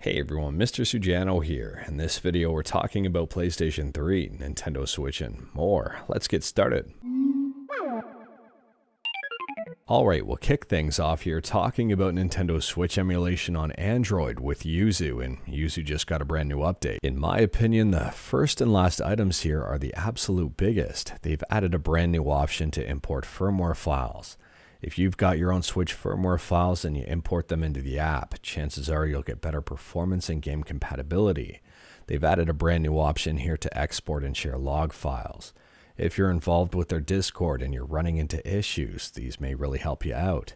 Hey everyone, Mr. Sujano here. In this video we're talking about PlayStation 3, Nintendo Switch, and more. Let's get started. Alright, we'll kick things off here talking about Nintendo Switch emulation on Android with Yuzu, and Yuzu just got a brand new update. In my opinion, the first and last items here are the absolute biggest. They've added a brand new option to import firmware files. If you've got your own Switch firmware files and you import them into the app, chances are you'll get better performance and game compatibility. They've added a brand new option here to export and share log files. If you're involved with their Discord and you're running into issues, these may really help you out.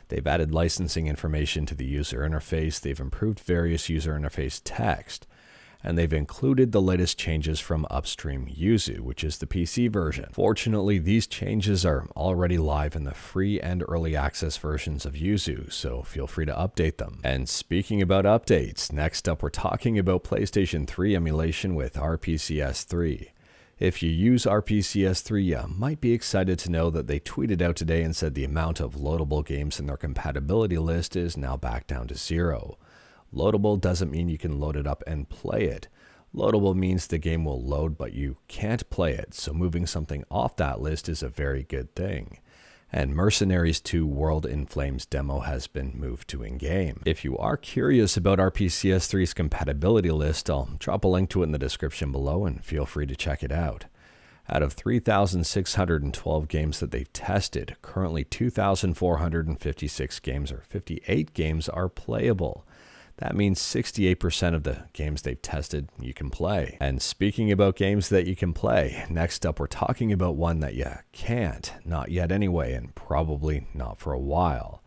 They've added licensing information to the user interface, they've improved various user interface text, and they've included the latest changes from upstream Yuzu, which is the PC version. Fortunately, these changes are already live in the free and early access versions of Yuzu, so feel free to update them. And speaking about updates, next up we're talking about PlayStation 3 emulation with RPCS3. If you use RPCS3, you might be excited to know that they tweeted out today and said the amount of loadable games in their compatibility list is now back down to 0. Loadable doesn't mean you can load it up and play it. Loadable means the game will load but you can't play it, so moving something off that list is a very good thing. And Mercenaries 2 World in Flames demo has been moved to in-game. If you are curious about RPCS3's compatibility list, I'll drop a link to it in the description below and feel free to check it out. Out of 3,612 games that they've tested, currently 2,456 games or 58 games are playable. That means 68% of the games they've tested you can play. And speaking about games that you can play, next up we're talking about one that you can't, not yet anyway, and probably not for a while.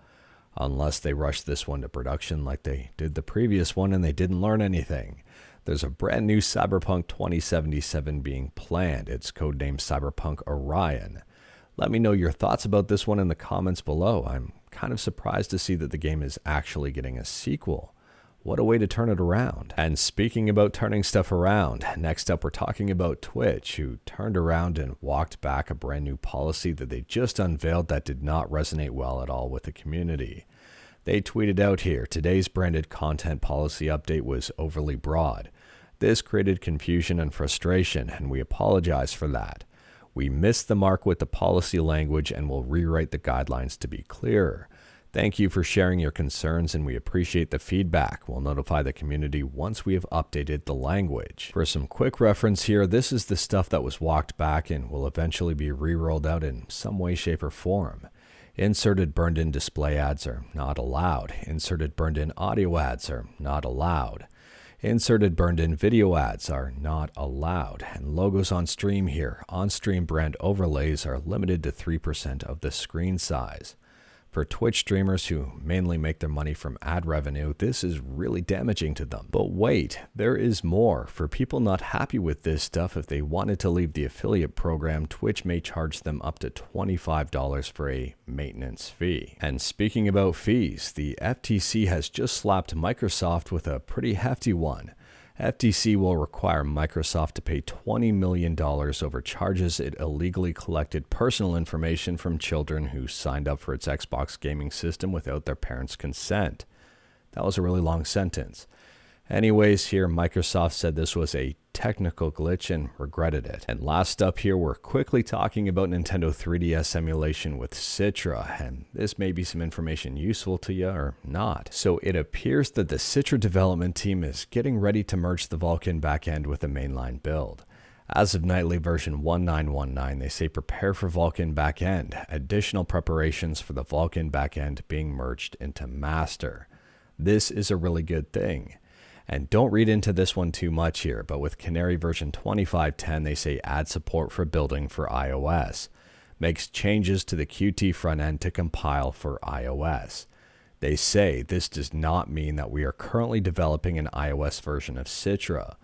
Unless they rush this one to production like they did the previous one and they didn't learn anything. There's a brand new Cyberpunk 2077 being planned. It's codenamed Cyberpunk Orion. Let me know your thoughts about this one in the comments below. I'm kind of surprised to see that the game is actually getting a sequel. What a way to turn it around. And speaking about turning stuff around, next up we're talking about Twitch, who turned around and walked back a brand new policy that they just unveiled that did not resonate well at all with the community. They tweeted out here, today's branded content policy update was overly broad. This created confusion and frustration, and we apologize for that. We missed the mark with the policy language and will rewrite the guidelines to be clearer. Thank you for sharing your concerns and we appreciate the feedback. We'll notify the community once we have updated the language. For some quick reference here, this is the stuff that was walked back and will eventually be re-rolled out in some way, shape, or form. Inserted burned-in display ads are not allowed. Inserted burned-in audio ads are not allowed. Inserted burned-in video ads are not allowed. And logos on stream here, on-stream brand overlays are limited to 3% of the screen size. For Twitch streamers who mainly make their money from ad revenue, this is really damaging to them. But wait, there is more. For people not happy with this stuff, if they wanted to leave the affiliate program, Twitch may charge them up to $25 for a maintenance fee. And speaking about fees, the FTC has just slapped Microsoft with a pretty hefty one. FTC will require Microsoft to pay $20 million over charges it illegally collected personal information from children who signed up for its Xbox gaming system without their parents' consent. That was a really long sentence. Anyways, here Microsoft said this was a technical glitch and regretted it. And last up here, we're quickly talking about Nintendo 3DS emulation with Citra, and this may be some information useful to you or not. So it appears that the Citra development team is getting ready to merge the Vulkan backend with the mainline build. As of nightly version 1919, they say prepare for Vulkan backend, additional preparations for the Vulkan backend being merged into master. This is a really good thing. And don't read into this one too much here, but with Canary version 2510, they say add support for building for iOS. Makes changes to the Qt front end to compile for iOS. They say this does not mean that we are currently developing an iOS version of Citra.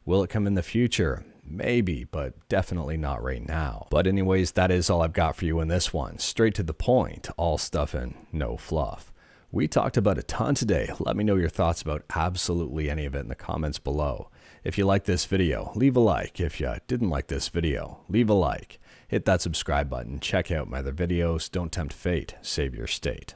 Will it come in the future? Maybe, but definitely not right now. But anyways, that is all I've got for you in this one. Straight to the point, all stuff and no fluff. We talked about a ton today. Let me know your thoughts about absolutely any of it in the comments below. If you like this video, leave a like. If you didn't like this video, leave a like. Hit that subscribe button. Check out my other videos. Don't tempt fate. Save your state.